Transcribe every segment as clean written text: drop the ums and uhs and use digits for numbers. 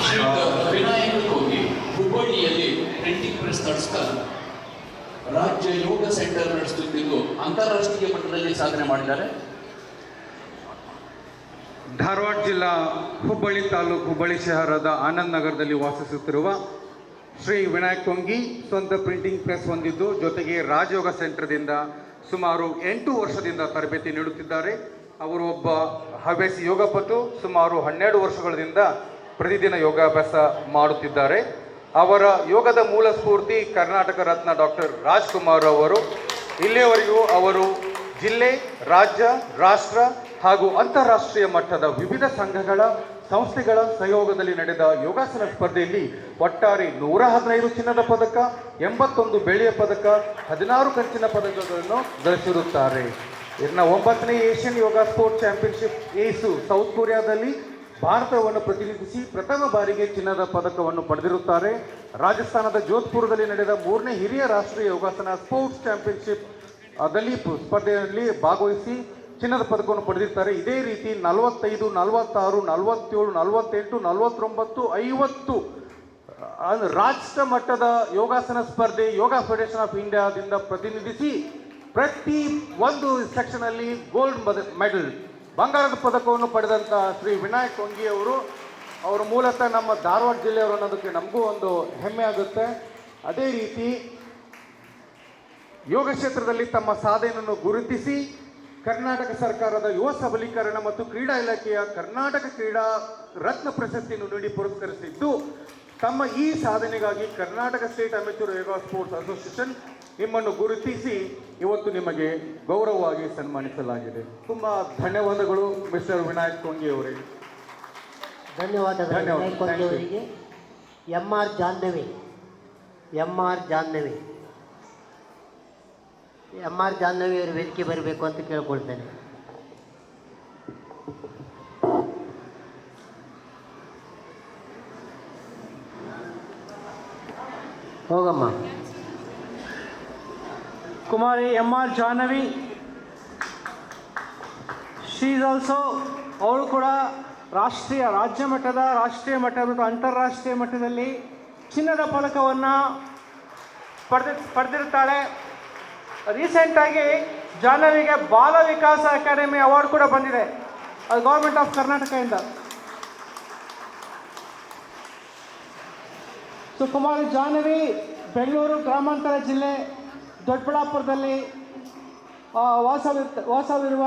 ಶ್ರೀಯುತ ವಿನಾಯಕ ಹೋಗಿ ಹುಬ್ಬಳ್ಳಿಯಲ್ಲಿ ಪ್ರಿಂಟಿಂಗ್ ಪ್ರೆಸ್ ನಡೆಸ್ತಾ ರಾಜ್ಯ ಯೋಗ ಸೆಂಟರ್ ನಡೆಸುತ್ತಿದ್ದು ಅಂತಾರಾಷ್ಟ್ರೀಯ ಮಟ್ಟದಲ್ಲಿ ಸಾಧನೆ ಮಾಡಿದ್ದಾರೆ. ಧಾರವಾಡ ಜಿಲ್ಲಾ ಹುಬ್ಬಳ್ಳಿ ತಾಲೂಕು ಹುಬ್ಬಳ್ಳಿ ಶಹರದ ಆನಂದ್ ನಗರದಲ್ಲಿ ವಾಸಿಸುತ್ತಿರುವ ಶ್ರೀ ವಿನಾಯಕ್ ಕೊಂಗಿ ಸ್ವಂತ ಪ್ರಿಂಟಿಂಗ್ ಪ್ರೆಸ್ ಹೊಂದಿದ್ದು ಜೊತೆಗೆ ರಾಜಯೋಗ ಸೆಂಟರ್ದಿಂದ ಸುಮಾರು 8 ವರ್ಷದಿಂದ ತರಬೇತಿ ನೀಡುತ್ತಿದ್ದಾರೆ. ಅವರು ಒಬ್ಬ ಹವ್ಯಾಸಿ ಯೋಗಪಟು. ಸುಮಾರು 12 ವರ್ಷಗಳಿಂದ ಪ್ರತಿದಿನ ಯೋಗಾಭ್ಯಾಸ ಮಾಡುತ್ತಿದ್ದಾರೆ. ಅವರ ಯೋಗದ ಮೂಲ ಸ್ಫೂರ್ತಿ ಕರ್ನಾಟಕ ರತ್ನ ಡಾಕ್ಟರ್ ರಾಜ್ಕುಮಾರ್ ಅವರು. ಇಲ್ಲಿಯವರೆಗೂ ಅವರು ಜಿಲ್ಲೆ, ರಾಜ್ಯ, ರಾಷ್ಟ್ರ ಹಾಗೂ ಅಂತಾರಾಷ್ಟ್ರೀಯ ಮಟ್ಟದ ವಿವಿಧ ಸಂಘಗಳ ಸಂಸ್ಥೆಗಳ ಸಹಯೋಗದಲ್ಲಿ ನಡೆದ ಯೋಗಾಸನ ಸ್ಪರ್ಧೆಯಲ್ಲಿ ಒಟ್ಟಾರೆ 115 ಚಿನ್ನದ ಪದಕ, 81 ಬೆಳ್ಳಿಯ ಪದಕ, 16 ಕಂಚಿನ ಪದಕಗಳನ್ನು ಗಳಿಸಿರುತ್ತಾರೆ. ಇನ್ನು 9ನೇ ಏಷ್ಯನ್ ಯೋಗ ಸ್ಪೋರ್ಟ್ಸ್ ಚಾಂಪಿಯನ್ಶಿಪ್ ಏಸು ಸೌತ್ ಕೊರಿಯಾದಲ್ಲಿ ಭಾರತವನ್ನು ಪ್ರತಿನಿಧಿಸಿ ಪ್ರಥಮ ಬಾರಿಗೆ ಚಿನ್ನದ ಪದಕವನ್ನು ಪಡೆದಿರುತ್ತಾರೆ. ರಾಜಸ್ಥಾನದ ಜೋಧ್ಪುರದಲ್ಲಿ ನಡೆದ 3ನೇ ಹಿರಿಯ ರಾಷ್ಟ್ರೀಯ ಯೋಗಾಸನ ಸ್ಪೋರ್ಟ್ಸ್ ಚಾಂಪಿಯನ್ಶಿಪ್ ದಲ್ಲಿ ಸ್ಪರ್ಧೆಯಲ್ಲಿ ಭಾಗವಹಿಸಿ ಚಿನ್ನದ ಪದಕವನ್ನು ಪಡೆದಿರ್ತಾರೆ. ಇದೇ ರೀತಿ 45, 46, 47, 48, 49, 50 ರಾಷ್ಟ್ರ ಮಟ್ಟದ ಯೋಗಾಸನ ಸ್ಪರ್ಧೆ ಯೋಗ ಫೆಡರೇಷನ್ ಆಫ್ ಇಂಡಿಯಾದಿಂದ ಪ್ರತಿನಿಧಿಸಿ ಪ್ರತಿ ಒಂದು ಸೆಕ್ಷನಲ್ಲಿ ಗೋಲ್ಡ್ ಮೆಡಲ್ ಬಂಗಾರದ ಪದಕವನ್ನು ಪಡೆದಂಥ ಶ್ರೀ ವಿನಾಯಕ್ ಕೊಂಗಿ ಅವರು ಮೂಲತಃ ನಮ್ಮ ಧಾರವಾಡ ಜಿಲ್ಲೆಯವರು ಅನ್ನೋದಕ್ಕೆ ನಮಗೂ ಒಂದು ಹೆಮ್ಮೆ ಆಗುತ್ತೆ. ಅದೇ ರೀತಿ ಯೋಗ ಕ್ಷೇತ್ರದಲ್ಲಿ ತಮ್ಮ ಸಾಧನೆಯನ್ನು ಗುರುತಿಸಿ ಕರ್ನಾಟಕ ಸರ್ಕಾರದ ಯುವ ಸಬಲೀಕರಣ ಮತ್ತು ಕ್ರೀಡಾ ಇಲಾಖೆಯ ಕರ್ನಾಟಕ ಕ್ರೀಡಾ ರತ್ನ ಪ್ರಶಸ್ತಿಯನ್ನು ನೀಡಿ ಪುರಸ್ಕರಿಸಿದ್ದು, ತಮ್ಮ ಈ ಸಾಧನೆಗಾಗಿ ಕರ್ನಾಟಕ ಸ್ಟೇಟ್ ಅಮೆಚೂರ್ ಯೋಗ ಸ್ಪೋರ್ಟ್ಸ್ ಅಸೋಸಿಯೇಷನ್ ನಿಮ್ಮನ್ನು ಗುರುತಿಸಿ ಇವತ್ತು ನಿಮಗೆ ಗೌರವವಾಗಿ ಸನ್ಮಾನಿಸಲಾಗಿದೆ. ತುಂಬ ಧನ್ಯವಾದಗಳು ಮಿಸ್ಟರ್ ವಿನಾಯಕ್ ಕೊಂಗಿ ಅವರಿಗೆ. ಧನ್ಯವಾದಗಳು. ಎಂ.ಆರ್. ಜಾಹ್ನವಿ ಅವರು ವೇದಿಕೆ ಬರಬೇಕು ಅಂತ ಕೇಳ್ಕೊಳ್ತೇನೆ. ಹೋಗಮ್ಮ. Kumari M R. Jahnavi, she is also, ಅವಳು ಕೂಡ ರಾಜ್ಯ ಮಟ್ಟದ, ರಾಷ್ಟ್ರೀಯ ಮಟ್ಟ ಮತ್ತು ಅಂತಾರಾಷ್ಟ್ರೀಯ ಮಟ್ಟದಲ್ಲಿ ಚಿನ್ನದ ಪದಕವನ್ನು ಪಡೆದಿರುತ್ತಾಳೆ. ರೀಸೆಂಟಾಗಿ ಜಾಹ್ನವಿಗೆ ಬಾಲ ವಿಕಾಸ ಅಕಾಡೆಮಿ ಅವಾರ್ಡ್ ಕೂಡ ಬಂದಿದೆ, ಅದು ಗೌರ್ಮೆಂಟ್ ಆಫ್ ಕರ್ನಾಟಕದಿಂದ. ಸೊ ಕುಮಾರಿ ಜಾಹ್ನವಿ ಬೆಂಗಳೂರು ಗ್ರಾಮಾಂತರ ಜಿಲ್ಲೆ ದೊಡ್ಡಬಳ್ಳಾಪುರದಲ್ಲಿ ವಾಸವಿರುವ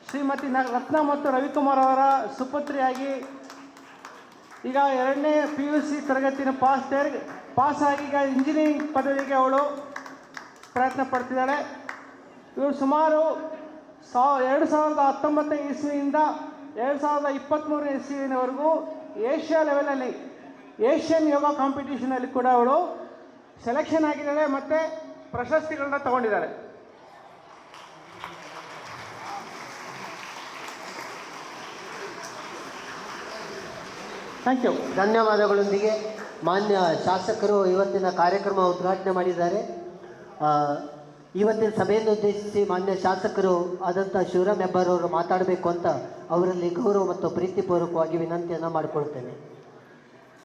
ಶ್ರೀಮತಿ ರತ್ನ ಮತ್ತು ರವಿಕುಮಾರ್ ಅವರ ಸುಪುತ್ರಿಯಾಗಿ ಈಗ 2ನೇ PUC ತರಗತಿನ ಪಾಸಾಗಿ ಈಗ ಇಂಜಿನಿಯರಿಂಗ್ ಪದವಿಗೆ ಅವಳು ಪ್ರಯತ್ನ ಪಡ್ತಿದ್ದಾಳೆ. ಇವರು ಸುಮಾರು 2019 ಇಸ್ವಿಯಿಂದ 2023 ಇಸ್ವಿನವರೆಗೂ ಏಷ್ಯಾ ಲೆವೆಲಲ್ಲಿ ಏಷ್ಯನ್ ಯೋಗ ಕಾಂಪಿಟೇಷನಲ್ಲಿ ಕೂಡ ಅವಳು ಸೆಲೆಕ್ಷನ್ ಆಗಿದ್ದಾಳೆ ಮತ್ತು ಪ್ರಶಸ್ತಿಗಳನ್ನ ತಗೊಂಡಿದ್ದಾಳೆ. Thank you. ಧನ್ಯವಾದಗಳೊಂದಿಗೆ ಮಾನ್ಯ ಶಾಸಕರು ಇವತ್ತಿನ ಕಾರ್ಯಕ್ರಮ ಉದ್ಘಾಟನೆ ಮಾಡಿದ್ದಾರೆ. ಇವತ್ತಿನ ಸಭೆಯನ್ನು ಉದ್ದೇಶಿಸಿ ಮಾನ್ಯ ಶಾಸಕರು ಆದಂಥ ಶಿವರಾಮ್ ಹೆಬ್ಬಾರ್ ಅವರು ಮಾತಾಡಬೇಕು ಅಂತ ಅವರಲ್ಲಿ ಗೌರವ ಮತ್ತು ಪ್ರೀತಿಪೂರ್ವಕವಾಗಿ ವಿನಂತಿಯನ್ನು ಮಾಡಿಕೊಳ್ತೇನೆ.